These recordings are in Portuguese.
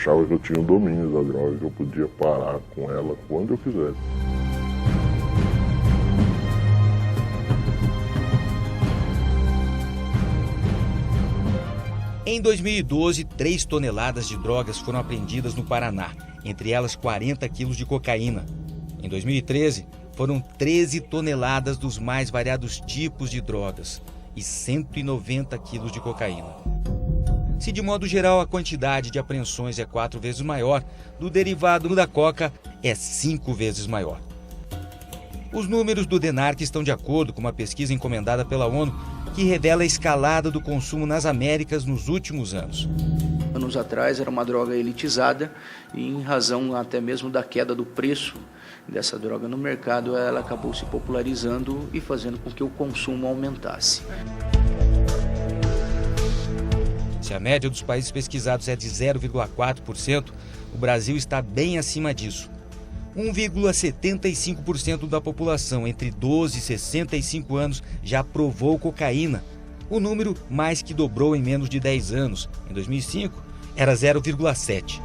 achava que eu tinha o domínio da droga, que eu podia parar com ela quando eu quisesse. Em 2012, 3 toneladas de drogas foram apreendidas no Paraná, entre elas 40 quilos de cocaína. Em 2013, foram 13 toneladas dos mais variados tipos de drogas e 190 quilos de cocaína. Se de modo geral a quantidade de apreensões é 4 vezes maior, do derivado da coca é 5 vezes maior. Os números do DENARC estão de acordo com uma pesquisa encomendada pela ONU que revela a escalada do consumo nas Américas nos últimos anos. Anos atrás era uma droga elitizada e em razão até mesmo da queda do preço dessa droga no mercado, ela acabou se popularizando e fazendo com que o consumo aumentasse. Se a média dos países pesquisados é de 0,4%, o Brasil está bem acima disso. 1,75% da população entre 12 e 65 anos já provou cocaína. O número mais que dobrou em menos de 10 anos. Em 2005, era 0,7%.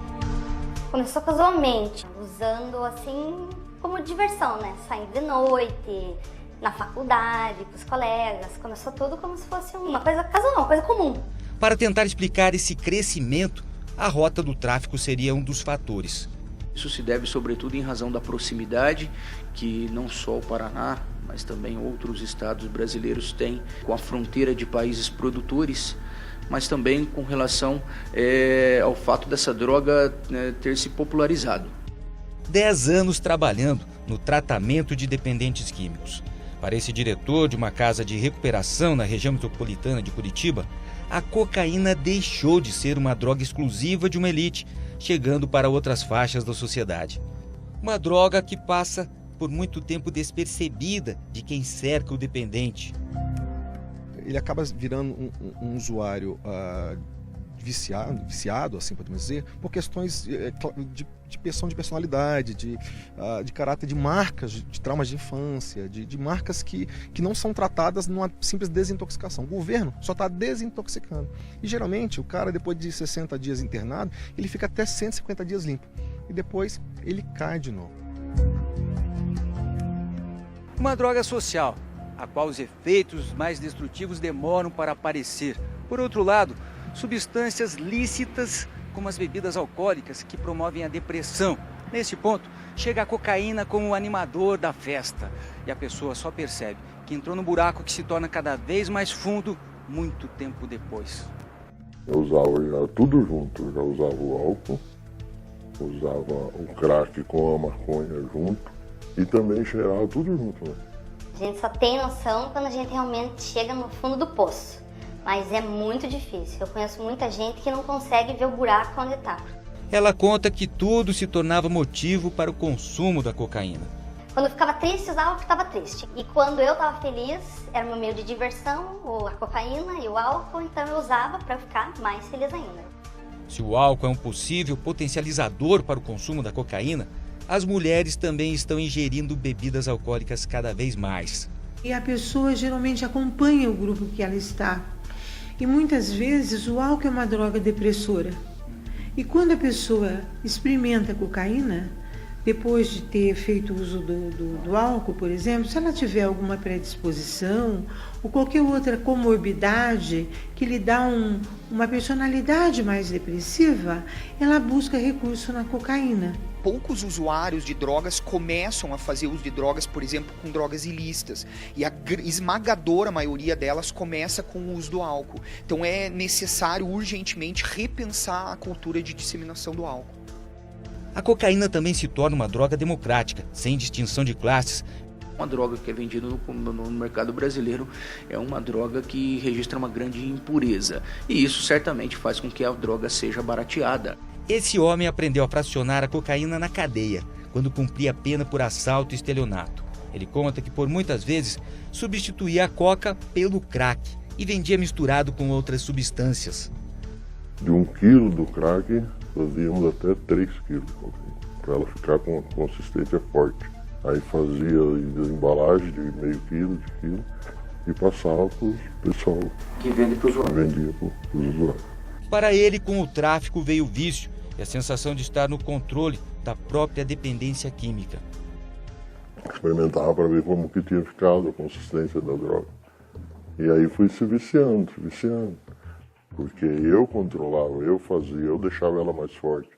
Começou casualmente, usando assim como diversão, né? Saindo de noite, na faculdade, com os colegas. Começou tudo como se fosse uma coisa casual, uma coisa comum. Para tentar explicar esse crescimento, a rota do tráfico seria um dos fatores. Isso se deve sobretudo em razão da proximidade que não só o Paraná, mas também outros estados brasileiros têm com a fronteira de países produtores, mas também com relação ao fato dessa droga ter se popularizado. 10 anos trabalhando no tratamento de dependentes químicos. Para esse diretor de uma casa de recuperação na região metropolitana de Curitiba, a cocaína deixou de ser uma droga exclusiva de uma elite, chegando para outras faixas da sociedade. Uma droga que passa por muito tempo despercebida de quem cerca o dependente. Ele acaba virando um usuário viciado, assim podemos dizer, por questões de personalidade, de caráter, de marcas, de traumas de infância, de marcas que não são tratadas numa simples desintoxicação. O governo só está desintoxicando. E geralmente o cara, depois de 60 dias internado, ele fica até 150 dias limpo. E depois ele cai de novo. Uma droga social, a qual os efeitos mais destrutivos demoram para aparecer. Por outro lado, substâncias lícitas, como as bebidas alcoólicas, que promovem a depressão. Nesse ponto, chega a cocaína como o animador da festa. E a pessoa só percebe que entrou no buraco que se torna cada vez mais fundo muito tempo depois. Eu usava já tudo junto. Eu já usava o álcool, usava o crack com a maconha junto e também cheirava tudo junto, né? A gente só tem noção quando a gente realmente chega no fundo do poço. Mas é muito difícil. Eu conheço muita gente que não consegue ver o buraco onde está. Ela conta que tudo se tornava motivo para o consumo da cocaína. Quando eu ficava triste, usava porque estava triste. E quando eu estava feliz, era o meu meio de diversão, a cocaína e o álcool, então eu usava para ficar mais feliz ainda. Se o álcool é um possível potencializador para o consumo da cocaína, as mulheres também estão ingerindo bebidas alcoólicas cada vez mais. E a pessoa geralmente acompanha o grupo que ela está. E muitas vezes o álcool é uma droga depressora. E quando a pessoa experimenta a cocaína, depois de ter feito uso do álcool, por exemplo, se ela tiver alguma predisposição ou qualquer outra comorbidade que lhe dá uma personalidade mais depressiva, ela busca recurso na cocaína. Poucos usuários de drogas começam a fazer uso de drogas, por exemplo, com drogas ilícitas. E a esmagadora maioria delas começa com o uso do álcool. Então é necessário urgentemente repensar a cultura de disseminação do álcool. A cocaína também se torna uma droga democrática, sem distinção de classes. Uma droga que é vendida no mercado brasileiro é uma droga que registra uma grande impureza. E isso certamente faz com que a droga seja barateada. Esse homem aprendeu a fracionar a cocaína na cadeia, quando cumpria a pena por assalto e estelionato. Ele conta que por muitas vezes substituía a coca pelo crack e vendia misturado com outras substâncias. De 1 quilo do crack, fazíamos até 3 quilos de cocaína, para ela ficar com uma consistência forte. Aí fazia desembalagem de meio quilo, de quilo, e passava para o pessoal que vende para os usuários. Vendia para os usuários. Para ele, com o tráfico veio o vício, e a sensação de estar no controle da própria dependência química. Experimentava para ver como que tinha ficado a consistência da droga. E aí fui se viciando. Porque eu controlava, eu fazia, eu deixava ela mais forte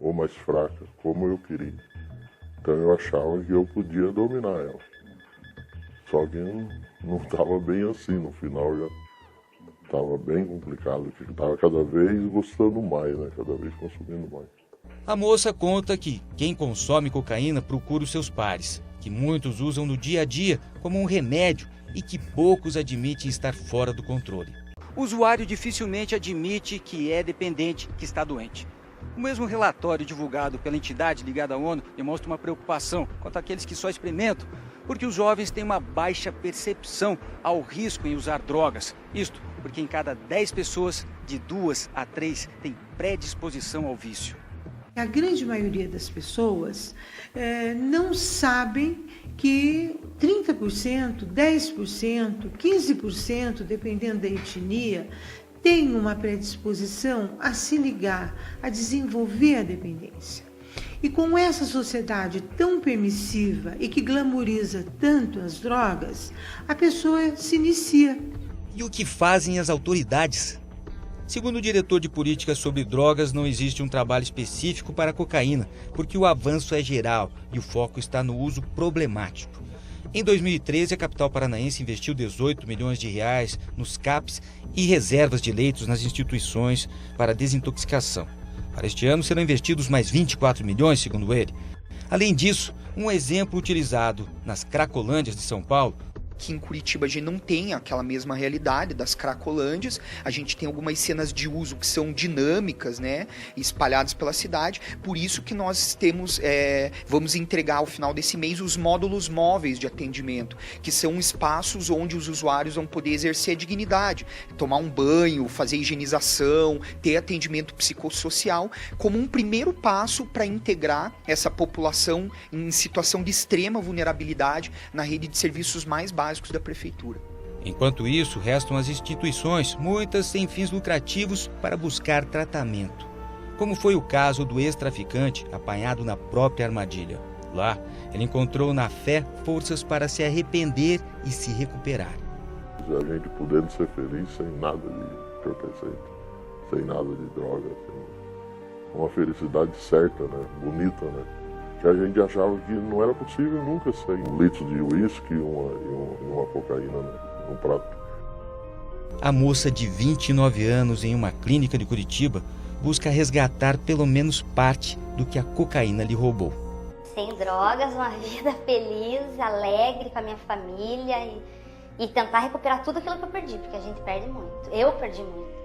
ou mais fraca, como eu queria. Então eu achava que eu podia dominar ela. Só que não estava bem assim, no final já estava bem complicado, porque estava cada vez gostando mais, né? Cada vez consumindo mais. A moça conta que quem consome cocaína procura os seus pares, que muitos usam no dia a dia como um remédio e que poucos admitem estar fora do controle. O usuário dificilmente admite que é dependente, que está doente. O mesmo relatório divulgado pela entidade ligada à ONU demonstra uma preocupação quanto àqueles que só experimentam, porque os jovens têm uma baixa percepção ao risco em usar drogas. Isto porque em cada 10 pessoas, de 2 a 3 têm predisposição ao vício. A grande maioria das pessoas não sabem que 30%, 10%, 15%, dependendo da etnia, tem uma predisposição a se ligar, a desenvolver a dependência. E com essa sociedade tão permissiva e que glamoriza tanto as drogas, a pessoa se inicia. E o que fazem as autoridades? Segundo o diretor de políticas sobre drogas, não existe um trabalho específico para a cocaína, porque o avanço é geral e o foco está no uso problemático. Em 2013, a capital paranaense investiu 18 milhões de reais nos CAPs e reservas de leitos nas instituições para desintoxicação. Para este ano, serão investidos mais 24 milhões, segundo ele. Além disso, um exemplo utilizado nas Cracolândias de São Paulo. Aqui em Curitiba a gente não tem aquela mesma realidade das Cracolândias, a gente tem algumas cenas de uso que são dinâmicas, né, espalhadas pela cidade, por isso que nós temos, vamos entregar ao final desse mês os módulos móveis de atendimento, que são espaços onde os usuários vão poder exercer a dignidade, tomar um banho, fazer higienização, ter atendimento psicossocial, como um primeiro passo para integrar essa população em situação de extrema vulnerabilidade na rede de serviços mais básicos da prefeitura. Enquanto isso, restam as instituições, muitas sem fins lucrativos, para buscar tratamento. Como foi o caso do ex-traficante apanhado na própria armadilha. Lá, ele encontrou na fé forças para se arrepender e se recuperar. A gente podendo ser feliz sem nada de entorpecente, sem nada de droga, uma felicidade certa, né? Bonita, né? Que a gente achava que não era possível nunca sem um litro de uísque e uma cocaína, né, num prato. A moça de 29 anos em uma clínica de Curitiba busca resgatar pelo menos parte do que a cocaína lhe roubou. Sem drogas, uma vida feliz, alegre com a minha família e tentar recuperar tudo aquilo que eu perdi, porque a gente perde muito. Eu perdi muito.